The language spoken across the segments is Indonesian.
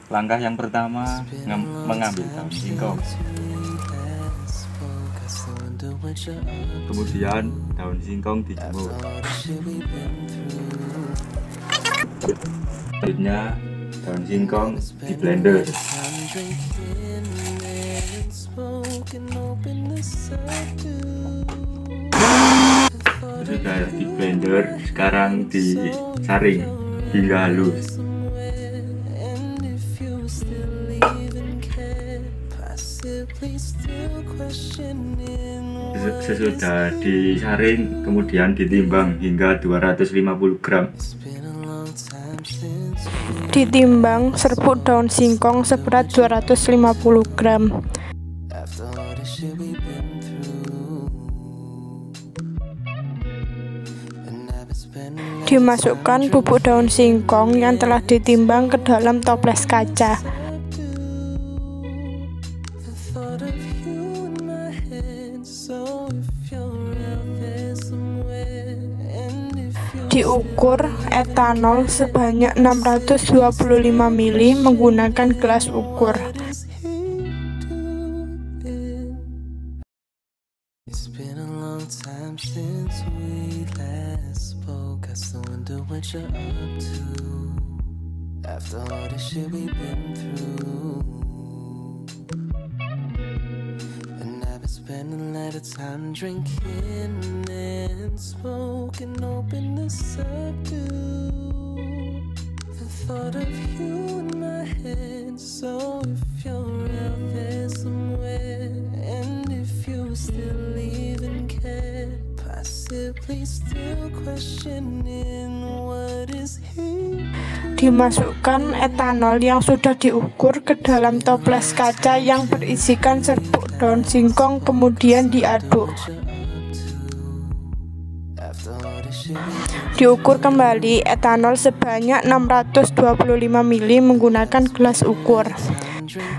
Langkah yang pertama, mengambil daun singkong. Kemudian daun singkong dijemur. Selanjutnya daun singkong di blender. Sudah di blender, sekarang disaring hingga halus. Sesudah disaring, kemudian ditimbang hingga 250 gram. Ditimbang serbuk daun singkong seberat 250 gram. Dimasukkan bubuk daun singkong yang telah ditimbang ke dalam toples kaca. Diukur etanol sebanyak 625 ml menggunakan gelas ukur. Spending a lot of time drinking and smoking, hoping to subdue the thought of you in my head. So if you're out there somewhere, and if you still even care, possibly still questioning what is he. Dimasukkan etanol yang sudah diukur ke dalam toples kaca yang berisikan serbuk daun singkong, kemudian diaduk. Diukur kembali etanol sebanyak 625 ml menggunakan gelas ukur.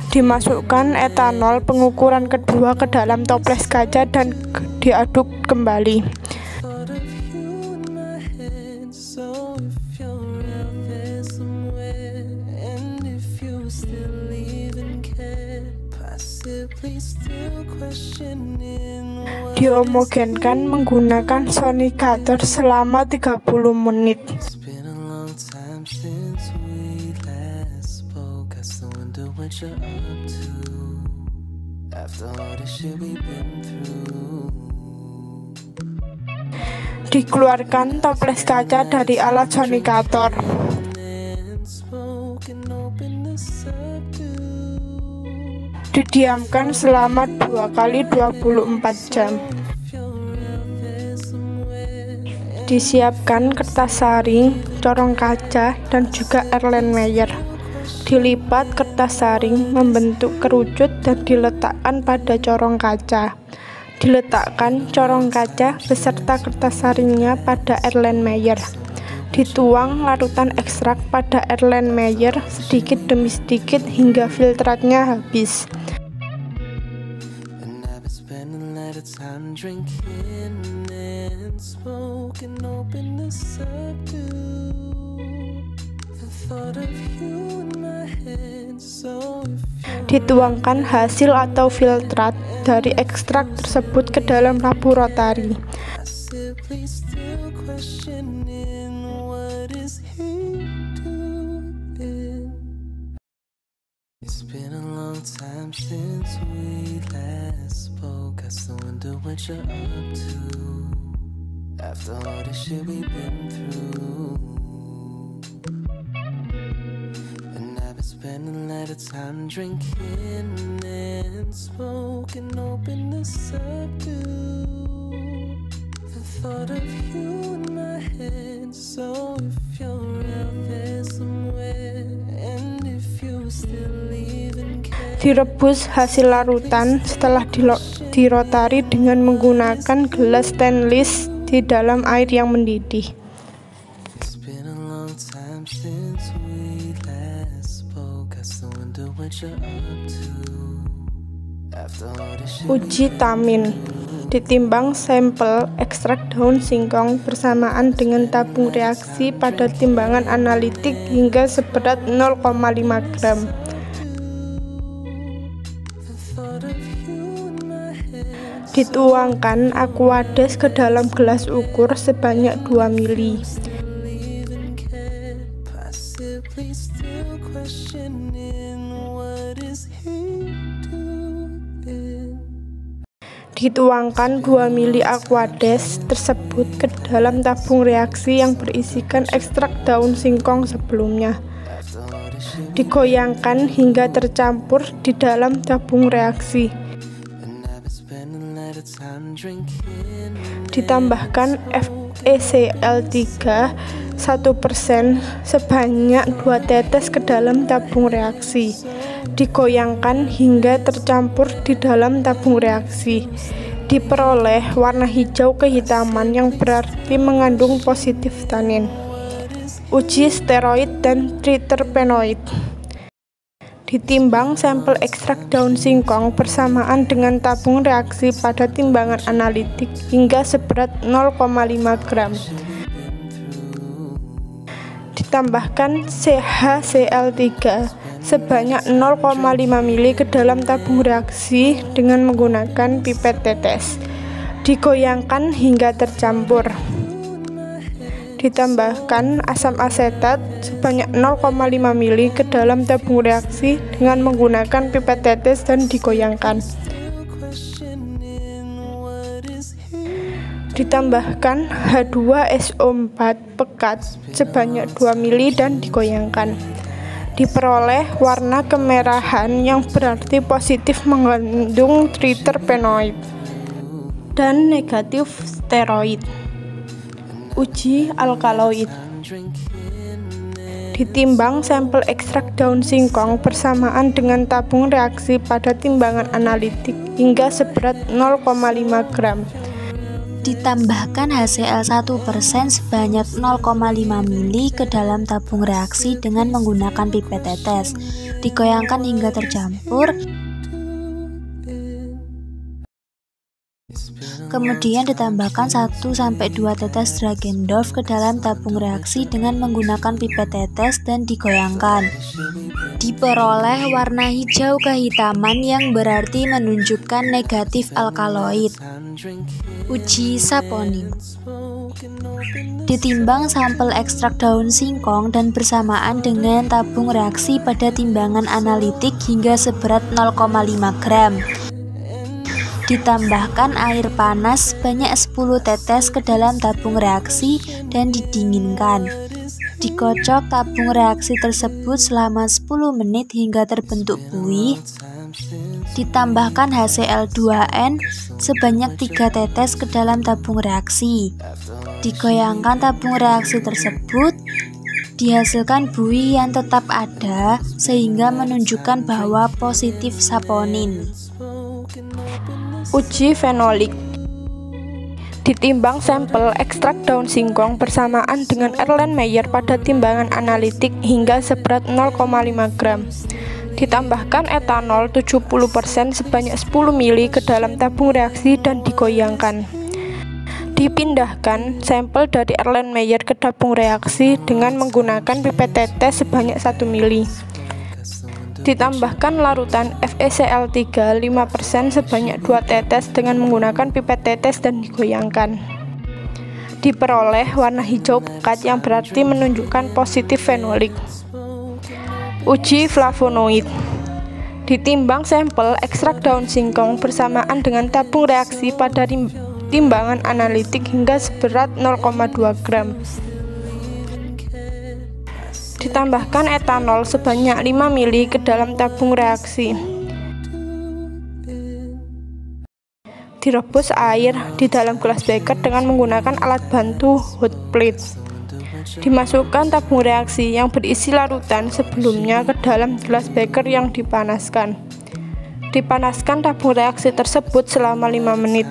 Dimasukkan etanol pengukuran kedua ke dalam toples kaca dan diaduk kembali. Dihomogenkan menggunakan sonicator selama 30 menit. Dikeluarkan toples kaca dari alat sonicator. Didiamkan selama 2 kali 24 jam. Disiapkan kertas saring, corong kaca, dan juga Erlenmeyer. Dilipat kertas saring membentuk kerucut dan diletakkan pada corong kaca. Diletakkan corong kaca beserta kertas saringnya pada Erlenmeyer. Dituang larutan ekstrak pada Erlenmeyer sedikit demi sedikit hingga filtratnya habis. Dituangkan hasil atau filtrat dari ekstrak tersebut ke dalam laboratorium. It's been a long time since we last spoke. I still wonder what you're up to after all the shit we've been through. And I've been spending a lot of time drinking and smoking, hoping to subdue the thought of you in my head. So if you're out there somewhere, and if you still even care. Direbus hasil larutan setelah dirotari dengan menggunakan gelas stainless di dalam air yang mendidih. It's been a long time since we last spoke. I still wonder what you're up to after all the shit. Uji tamin. ditimbang sampel ekstrak daun singkong bersamaan dengan tabung reaksi pada timbangan analitik hingga seberat 0,5 gram. Dituangkan Aquades ke dalam gelas ukur sebanyak 2 ml. Dituangkan 2 ml Aquades tersebut ke dalam tabung reaksi yang berisikan ekstrak daun singkong sebelumnya. Digoyangkan hingga tercampur di dalam tabung reaksi. Ditambahkan FeCl3 1% sebanyak 2 tetes ke dalam tabung reaksi. Digoyangkan hingga tercampur di dalam tabung reaksi. Diperoleh warna hijau kehitaman yang berarti mengandung positif tanin. Uji steroid dan triterpenoid. Ditimbang sampel ekstrak daun singkong bersamaan dengan tabung reaksi pada timbangan analitik hingga seberat 0,5 gram. Ditambahkan HCl3 sebanyak 0,5 ml ke dalam tabung reaksi dengan menggunakan pipet tetes. Digoyangkan hingga tercampur. Ditambahkan asam asetat sebanyak 0,5 ml ke dalam tabung reaksi dengan menggunakan pipet tetes dan digoyangkan. Ditambahkan H2SO4 pekat sebanyak 2 ml dan digoyangkan. Diperoleh warna kemerahan yang berarti positif mengandung triterpenoid dan negatif steroid. Uji alkaloid. Ditimbang sampel ekstrak daun singkong bersamaan dengan tabung reaksi pada timbangan analitik hingga seberat 0,5 gram. Ditambahkan HCl 1% sebanyak 0,5 ml ke dalam tabung reaksi dengan menggunakan pipet tetes. Digoyangkan hingga tercampur. Kemudian ditambahkan 1-2 tetes Dragendorf ke dalam tabung reaksi dengan menggunakan pipet tetes dan digoyangkan. Diperoleh warna hijau kehitaman yang berarti menunjukkan negatif alkaloid. Uji saponin. Ditimbang sampel ekstrak daun singkong dan bersamaan dengan tabung reaksi pada timbangan analitik hingga seberat 0,5 gram. Ditambahkan air panas sebanyak 10 tetes ke dalam tabung reaksi dan didinginkan. Dikocok tabung reaksi tersebut selama 10 menit hingga terbentuk buih. Ditambahkan HCl2n sebanyak 3 tetes ke dalam tabung reaksi. Digoyangkan tabung reaksi tersebut. Dihasilkan buih yang tetap ada sehingga menunjukkan bahwa positif saponin. Uji fenolik. Ditimbang sampel ekstrak daun singkong bersamaan dengan Erlenmeyer pada timbangan analitik hingga seberat 0,5 gram. Ditambahkan etanol 70% sebanyak 10 ml ke dalam tabung reaksi dan digoyangkan. Dipindahkan sampel dari Erlenmeyer ke tabung reaksi dengan menggunakan pipet tetes sebanyak 1 ml. Ditambahkan larutan FeCl3 5% sebanyak 2 tetes dengan menggunakan pipet tetes dan digoyangkan. Diperoleh warna hijau pekat yang berarti menunjukkan positif fenolik. Uji flavonoid. Ditimbang sampel ekstrak daun singkong bersamaan dengan tabung reaksi pada timbangan analitik hingga seberat 0,2 gram. Ditambahkan etanol sebanyak 5 ml ke dalam tabung reaksi. Direbus air di dalam gelas beker dengan menggunakan alat bantu hot plate. Dimasukkan tabung reaksi yang berisi larutan sebelumnya ke dalam gelas beker yang dipanaskan. Dipanaskan tabung reaksi tersebut selama 5 menit.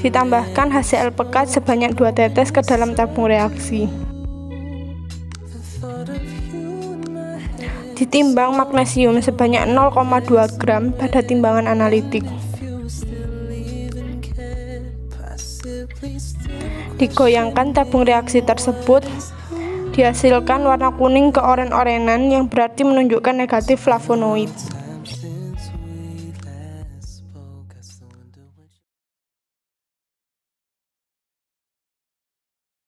Ditambahkan HCl pekat sebanyak 2 tetes ke dalam tabung reaksi. Ditimbang magnesium sebanyak 0,2 gram pada timbangan analitik. Digoyangkan tabung reaksi tersebut, dihasilkan warna kuning keoren-orenan yang berarti menunjukkan negatif flavonoid.